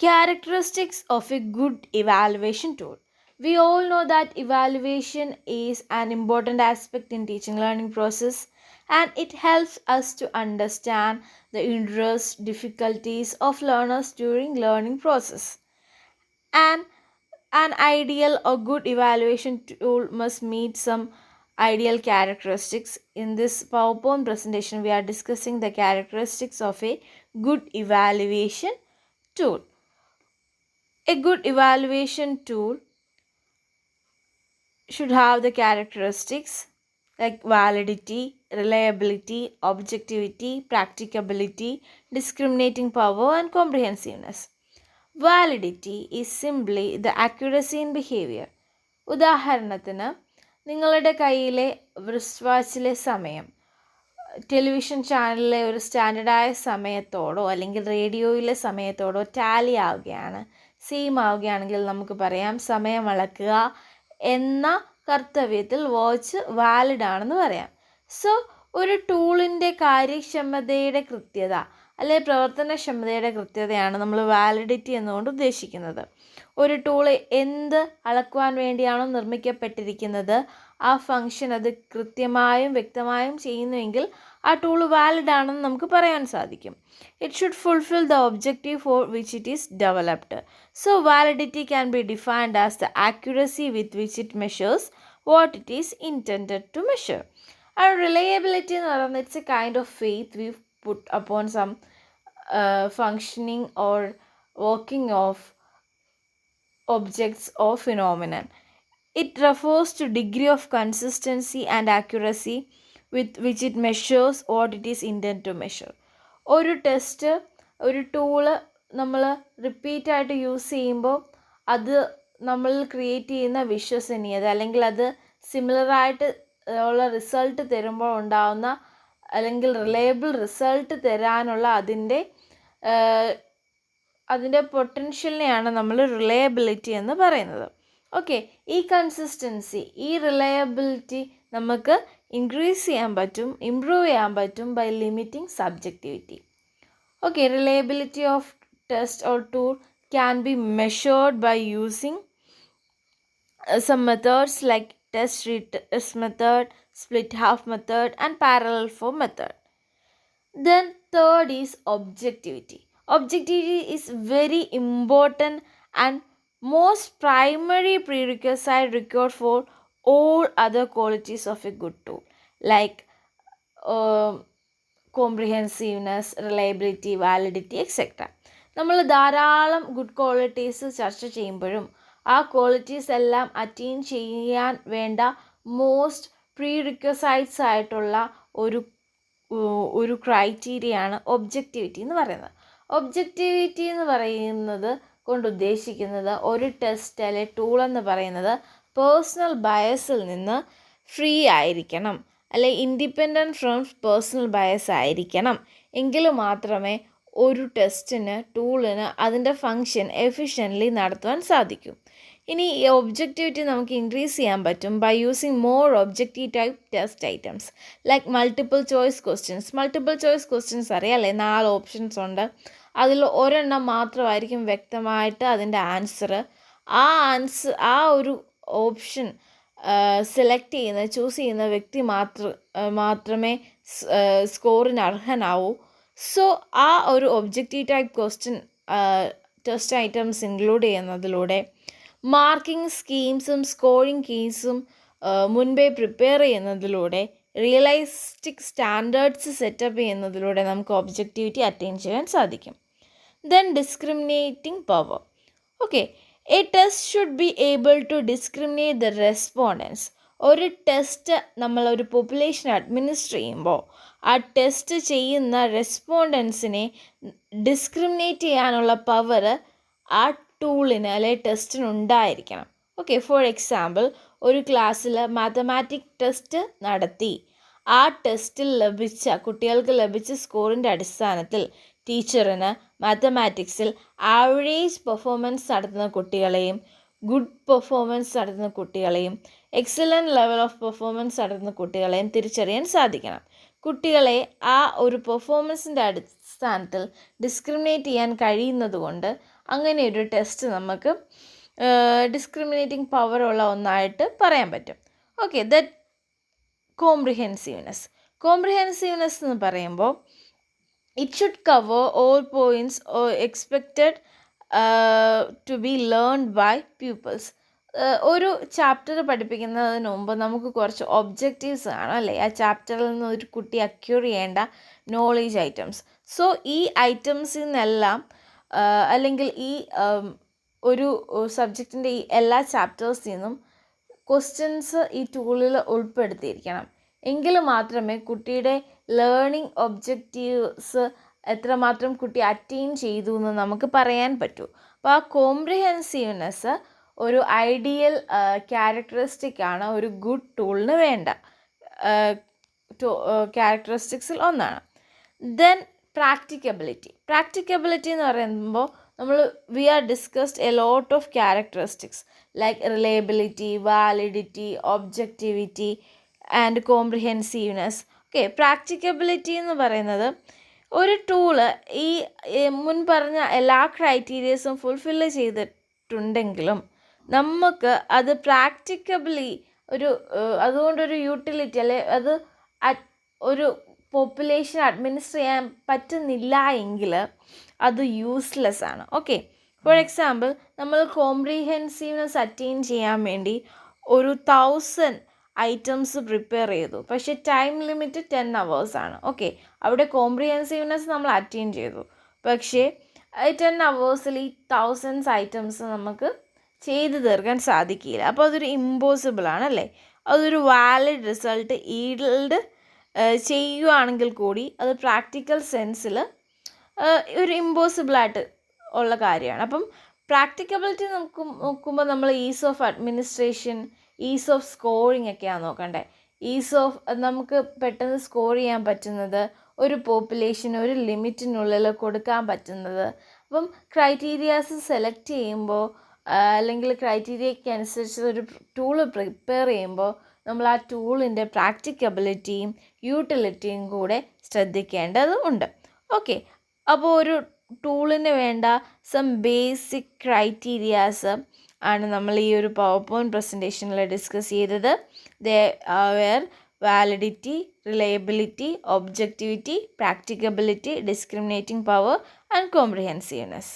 Characteristics of a good evaluation tool. We all know that evaluation is an important aspect in teaching learning process, and it helps us to understand the interests, difficulties of learners during learning process. And an ideal or good evaluation tool must meet some ideal characteristics. In this PowerPoint presentation, we are discussing the characteristics of a good evaluation tool. A good evaluation tool should have the characteristics like validity, reliability, objectivity, practicability, discriminating power, and comprehensiveness. Validity is simply the accuracy in behavior. ഉദാഹരണത്തിന് നിങ്ങളുടെ കയ്യിലെ wrist വാച്ചിലെ സമയം television ചാനലിലെ ഒരു സ്റ്റാൻഡേർഡായ സമയത്തോടോ അല്ലെങ്കിൽ റേഡിയോയിലെ സമയത്തോടോ Tally ആവുകയാണ്, same ആവുകയാണെങ്കിൽ നമുക്ക് പറയാം സമയം അളക്കുക എന്ന കർത്തവ്യത്തിൽ വാച്ച് വാലിഡ് ആണെന്ന് പറയാം. സോ ഒരു ടൂളിൻ്റെ കാര്യക്ഷമതയുടെ കൃത്യത അല്ലെ പ്രവർത്തനക്ഷമതയുടെ കൃത്യതയാണ് നമ്മൾ വാലിഡിറ്റി എന്നുകൊണ്ട് ഉദ്ദേശിക്കുന്നത്. ഒരു ടൂൾ എന്ത് അളക്കുവാൻ വേണ്ടിയാണോ നിർമ്മിക്കപ്പെട്ടിരിക്കുന്നത് ആ ഫങ്ഷൻ അത് കൃത്യമായും വ്യക്തമായും ചെയ്യുന്നുവെങ്കിൽ ആ ടൂൾ വാലിഡ് ആണെന്ന് നമുക്ക് പറയാൻ സാധിക്കും. It should fulfil the objective for which it is developed. So validity can be defined as the accuracy with which it measures what it is intended to measure. And reliability എന്ന് പറയുന്നത് it's a kind of faith we put upon some functioning or working of objects or phenomenon. It refers to degree of consistency and accuracy with which it measures what it is intended to measure. ഒരു test ഒരു tool നമ്മൾ റിപ്പീറ്റായിട്ട് use ചെയ്യുമ്പോൾ അത് നമ്മൾ create ചെയ്യുന്ന വിശ്വസനീയത അല്ലെങ്കിൽ അത് സിമിലറായിട്ട് ഉള്ള റിസൾട്ട് തരുമ്പോൾ ഉണ്ടാകുന്ന അല്ലെങ്കിൽ റിലയബിൾ റിസൾട്ട് തരാനുള്ള അതിൻ്റെ പൊട്ടൻഷ്യലിനെയാണ് നമ്മൾ റിലയബിലിറ്റി എന്ന് പറയുന്നത്. ഓക്കെ, ഈ കൺസിസ്റ്റൻസി ഈ റിലയബിലിറ്റി നമുക്ക് ഇൻക്രീസ് ചെയ്യാൻ പറ്റും, ഇംപ്രൂവ് ചെയ്യാൻ പറ്റും by limiting subjectivity. Okay, reliability of test or tool can be measured by using some methods like test retest method, split half method, and parallel form method. Then third is objectivity. Objectivity is very important and most primary prerequisite required for all other qualities of a good tool like comprehensiveness, reliability, validity, etc. നമ്മൾ ധാരാളം good qualities ചർച്ച ചെയ്യുമ്പോഴും ആ qualities എല്ലാം attain ചെയ്യാൻ വേണ്ട most pre requisites ആയിട്ടുള്ള ഒരു ക്രൈറ്റീരിയയാണ് ഒബ്ജക്റ്റിവിറ്റി എന്ന് പറയുന്നത്. ഒബ്ജക്റ്റിവിറ്റി എന്ന് പറയുന്നത് കൊണ്ട് ഉദ്ദേശിക്കുന്നത് ഒരു ടെസ്റ്റ് അല്ലെ ടൂൾ എന്ന് പറയുന്നത് പേഴ്സണൽ ബയസിൽ നിന്ന് ഫ്രീ ആയിരിക്കണം അല്ലെ ഇൻഡിപെൻഡൻറ്റ് ഫ്രം പേഴ്സണൽ ബയസ് ആയിരിക്കണം. എങ്കിൽ മാത്രമേ ഒരു ടെസ്റ്റിന് ടൂളിന് അതിൻ്റെ ഫങ്ഷൻ എഫിഷ്യൻ്റ്ലി നടത്തുവാൻ സാധിക്കും. ഇനി ഈ ഒബ്ജക്റ്റിവിറ്റി നമുക്ക് ഇൻക്രീസ് ചെയ്യാൻ പറ്റും by using more objective type test items like multiple choice questions. Multiple choice questions അറിയാമല്ലേ, 4 ഓപ്ഷൻസ് ഉണ്ട്, അതിൽ ഒരെണ്ണം മാത്രമായിരിക്കും വ്യക്തമായിട്ട് അതിൻ്റെ ആൻസർ. ആ ഒരു ഓപ്ഷൻ സെലക്ട് ചൂസ് ചെയ്യുന്ന വ്യക്തി മാത്രമേ സ്കോറിന് അർഹനാവൂ. സോ ആ ഒരു objective type question test items include ചെയ്യുന്നതിലൂടെ മാർക്കിംഗ് സ്കീംസും സ്കോറിംഗ് കീസും മുൻപേ പ്രിപ്പയർ ചെയ്യുന്നതിലൂടെ റിയലിസ്റ്റിക് സ്റ്റാൻഡേർഡ്സ് സെറ്റപ്പ് ചെയ്യുന്നതിലൂടെ നമുക്ക് ഒബ്ജക്റ്റിവിറ്റി അറ്റൈൻ ചെയ്യാൻ സാധിക്കും. Then discriminating power. Okay, a test should be able to discriminate the respondents. ഒരു ടെസ്റ്റ് നമ്മളൊരു പോപ്പുലേഷൻ അഡ്മിനിസ്റ്റർ ചെയ്യുമ്പോൾ ആ ടെസ്റ്റ് ചെയ്യുന്ന റെസ്പോണ്ടൻസിനെ ഡിസ്ക്രിമിനേറ്റ് ചെയ്യാനുള്ള പവർ ആ ടൂളിന് അല്ലെ ടെസ്റ്റിന് ഉണ്ടായിരിക്കണം. ഓക്കെ, ഫോർ എക്സാമ്പിൾ ഒരു ക്ലാസ്സിൽ മാത്തമാറ്റിക് ടെസ്റ്റ് നടത്തി ആ ടെസ്റ്റിൽ കുട്ടികൾക്ക് ലഭിച്ച സ്കോറിൻ്റെ അടിസ്ഥാനത്തിൽ ടീച്ചറിന് മാത്തമാറ്റിക്സിൽ ആവറേജ് പെർഫോമൻസ് നടത്തുന്ന കുട്ടികളെയും ഗുഡ് പെർഫോമൻസ് നടത്തുന്ന കുട്ടികളെയും എക്സലൻറ്റ് ലെവൽ ഓഫ് പെർഫോമൻസ് നടത്തുന്ന കുട്ടികളെയും തിരിച്ചറിയാൻ സാധിക്കണം. കുട്ടികളെ ആ ഒരു പെർഫോമൻസിൻ്റെ അടിസ്ഥാനത്തിൽ ഡിസ്ക്രിമിനേറ്റ് ചെയ്യാൻ കഴിയുന്നത് കൊണ്ട് അങ്ങനെ ഒരു ടെസ്റ്റ് നമുക്ക് ഡിസ്ക്രിമിനേറ്റിംഗ് പവറുള്ള ഒന്നായിട്ട് പറയാൻ പറ്റും. Okay, that comprehensiveness. കോംപ്രിഹെൻസീവ്നെസ് എന്ന് പറയുമ്പോൾ it should cover all points expected to be learned by peoples. ഒരു ചാപ്റ്റർ പഠിപ്പിക്കുന്നതിന് മുമ്പ് നമുക്ക് കുറച്ച് ഒബ്ജക്റ്റീവ്സ് കാണും അല്ലേ, ആ ചാപ്റ്ററിൽ നിന്ന് ഒരു കുട്ടി അക്യൂർ ചെയ്യേണ്ട നോളേജ് ഐറ്റംസ്. സോ ഈ ഐറ്റംസിൽ നിന്നെല്ലാം അല്ലെങ്കിൽ ഈ ഒരു സബ്ജക്റ്റിൻ്റെ ഈ എല്ലാ ചാപ്റ്റേഴ്സിൽ നിന്നും ക്വസ്റ്റ്യൻസ് ഈ ടൂളിൽ ഉൾപ്പെടുത്തിയിരിക്കണം. എങ്കിൽ മാത്രമേ കുട്ടിയുടെ ലേണിംഗ് ഒബ്ജക്റ്റീവ്സ് എത്രമാത്രം കുട്ടി അറ്റൈൻ ചെയ്തു എന്ന് നമുക്ക് പറയാൻ പറ്റൂ. അപ്പോൾ ആ കോംപ്രിഹെൻസീവ്നെസ് ഒരു ഐഡിയൽ ക്യാരക്ടറിസ്റ്റിക് ആണ് ഒരു ഗുഡ് ടൂളിന് വേണ്ട ക്യാരക്ടറിസ്റ്റിക്സിൽ ഒന്നാണ്. ദെൻ പ്രാക്ടിക്കബിലിറ്റി എന്ന് പറയുമ്പോൾ we are discussed a lot of characteristics like reliability, validity, objectivity and comprehensiveness. Okay, practicability എന്ന് പറയുന്നത് ഒരു ടൂള് ഈ മുൻ പറഞ്ഞ എല്ലാ ക്രൈറ്റീരിയസും ഫുൾഫില്ല് ചെയ്തിട്ടുണ്ടെങ്കിലും നമുക്ക് അത് പ്രാക്ടിക്കബിളി അതുകൊണ്ടൊരു യൂട്ടിലിറ്റി അല്ലെ അത് ഒരു പോപ്പുലേഷൻ അഡ്മിനിസ്റ്റർ ചെയ്യാൻ പറ്റുന്നില്ല എങ്കിൽ അത് യൂസ്ലെസ് ആണ്. ഓക്കെ, ഫോർ എക്സാമ്പിൾ നമ്മൾ കോംപ്രിഹെൻസീവ്നെസ് അറ്റൈൻ ചെയ്യാൻ വേണ്ടി 1000 ഐറ്റംസ് പ്രിപ്പയർ ചെയ്തു, പക്ഷേ ടൈം ലിമിറ്റ് 10 hours ആണ്. ഓക്കെ, അവിടെ കോംപ്രിഹെൻസീവ്നെസ് നമ്മൾ അറ്റൈൻ ചെയ്തു, പക്ഷേ 10 hours ഈ 1000 ഐറ്റംസ് നമുക്ക് ചെയ്തു തീർക്കാൻ സാധിക്കില്ല. അപ്പോൾ അതൊരു ഇമ്പോസിബിൾ ആണല്ലേ. അതൊരു വാലിഡ് റിസൾട്ട് ഈൽഡ് ചെയ്യുകയാണെങ്കിൽ കൂടി അത് പ്രാക്ടിക്കൽ സെൻസിൽ ഒരു ഇമ്പോസിബിളായിട്ട് ഉള്ള കാര്യമാണ്. അപ്പം പ്രാക്ടിക്കബിലിറ്റി നോക്കുമ്പോൾ നമ്മൾ is of administration, is of scoring ഒക്കെയാണ് നോക്കണ്ടേ. ഈസ് ഓഫ് നമുക്ക് പെട്ടെന്ന് സ്കോർ ചെയ്യാൻ പറ്റുന്നത്, ഒരു പോപ്പുലേഷൻ ഒരു ലിമിറ്റിനുള്ളിൽ കൊടുക്കാൻ പറ്റുന്നത്. അപ്പം ക്രൈറ്റീരിയാസ് സെലക്ട് ചെയ്യുമ്പോൾ അല്ലെങ്കിൽ ക്രൈറ്റീരിയയ്ക്ക് അനുസരിച്ച് ഒരു ടൂള് പ്രിപ്പയർ ചെയ്യുമ്പോൾ നമ്മൾ ആ ടൂളിൻ്റെ പ്രാക്ടിക്കബിലിറ്റിയും യൂട്ടിലിറ്റിയും കൂടെ ശ്രദ്ധിക്കേണ്ടതുണ്ട്. ഓക്കെ, അപ്പോൾ ഒരു ടൂളിന് വേണ്ട സം ബേസിക് ക്രൈറ്റീരിയാസ് ആണ് നമ്മൾ ഈ ഒരു പവർ പോയിൻറ്റ് പ്രസൻറ്റേഷനിൽ ഡിസ്കസ് ചെയ്തത്. They were validity, reliability, objectivity, practicability, discriminating power and comprehensiveness.